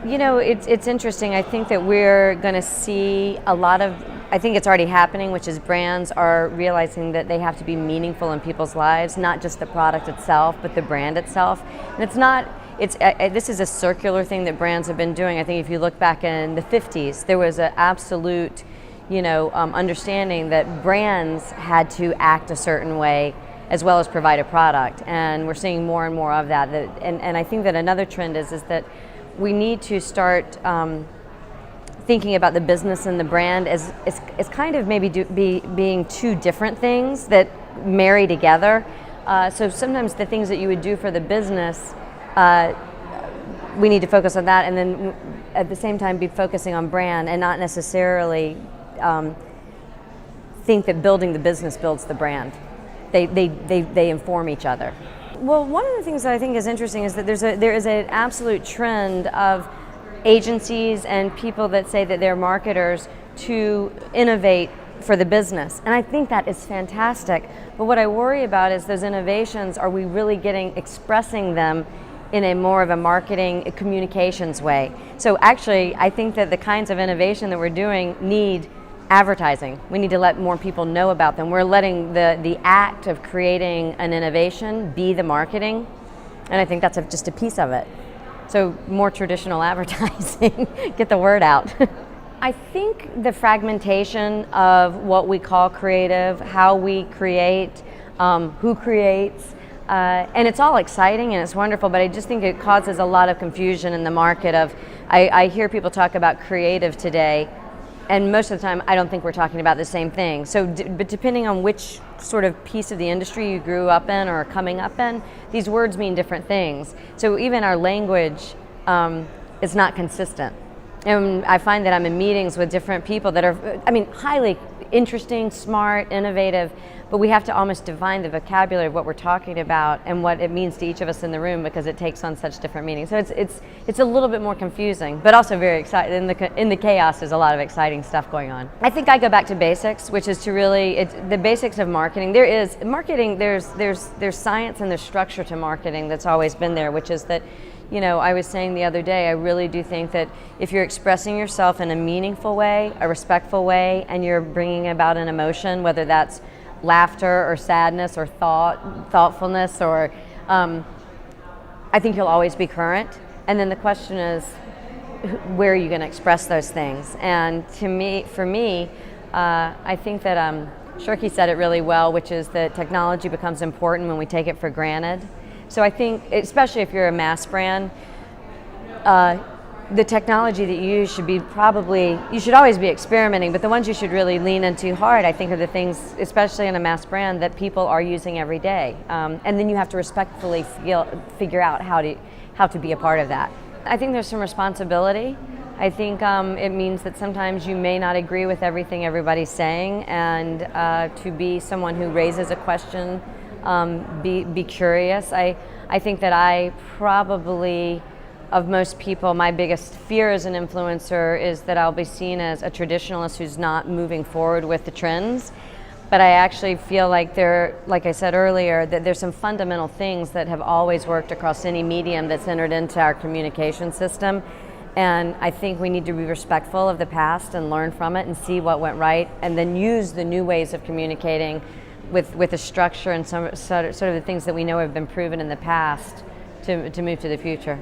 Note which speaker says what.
Speaker 1: You know, it's interesting. I think that we're going to see a lot of, I think it's already happening, which is brands are realizing that they have to be meaningful in people's lives, not just the product itself, but the brand itself. And it's not, this is a circular thing that brands have been doing. I think if you look back in the 50s, there was an absolute, understanding that brands had to act a certain way as well as provide a product. And we're seeing more and more of that. And I think that another trend is that we need to start thinking about the business and the brand as kind of maybe being two different things that marry together. So sometimes the things that you would do for the business, we need to focus on that, and then at the same time be focusing on brand and not necessarily think that building the business builds the brand. They inform each other. Well, one of the things that I think is interesting is that there is an absolute trend of agencies and people that say that they're marketers to innovate for the business. And I think that is fantastic. But what I worry about is those innovations, are we really expressing them in a more of a marketing communications way? So actually, I think that the kinds of innovation that we're doing need advertising. We need to let more people know about them. We're letting the act of creating an innovation be the marketing, and I think that's just a piece of it. So more traditional advertising, get the word out. I think the fragmentation of what we call creative, how we create, who creates, and it's all exciting and it's wonderful, but I just think it causes a lot of confusion in the market of, I hear people talk about creative today, and most of the time, I don't think we're talking about the same thing. So, but depending on which sort of piece of the industry you grew up in or are coming up in, these words mean different things. So even our language is not consistent. And I find that I'm in meetings with different people that are, highly interesting, smart, innovative, but we have to almost define the vocabulary of what we're talking about and what it means to each of us in the room, because it takes on such different meanings. So it's a little bit more confusing, but also very exciting. In the chaos, there's a lot of exciting stuff going on. I think I go back to basics, which is to really, the basics of marketing. There's science and there's structure to marketing that's always been there, which is that, I was saying the other day, I really do think that if you're expressing yourself in a meaningful way, a respectful way, and you're bringing about an emotion, whether that's laughter or sadness or thoughtfulness, or I think you'll always be current. And then the question is, where are you going to express those things? And for me, I think that Shirky said it really well, which is that technology becomes important when we take it for granted. So I think, especially if you're a mass brand, the technology that you use should be you should always be experimenting, but the ones you should really lean into hard, I think, are the things, especially in a mass brand, that people are using every day. And then you have to respectfully figure out how to be a part of that. I think there's some responsibility. I think it means that sometimes you may not agree with everything everybody's saying, and to be someone who raises a question, be curious. I think that I probably, of most people, my biggest fear as an influencer is that I'll be seen as a traditionalist who's not moving forward with the trends. But I actually feel like like I said earlier, that there's some fundamental things that have always worked across any medium that's entered into our communication system. And I think we need to be respectful of the past and learn from it and see what went right, and then use the new ways of communicating with a structure and some sort of the things that we know have been proven in the past to move to the future.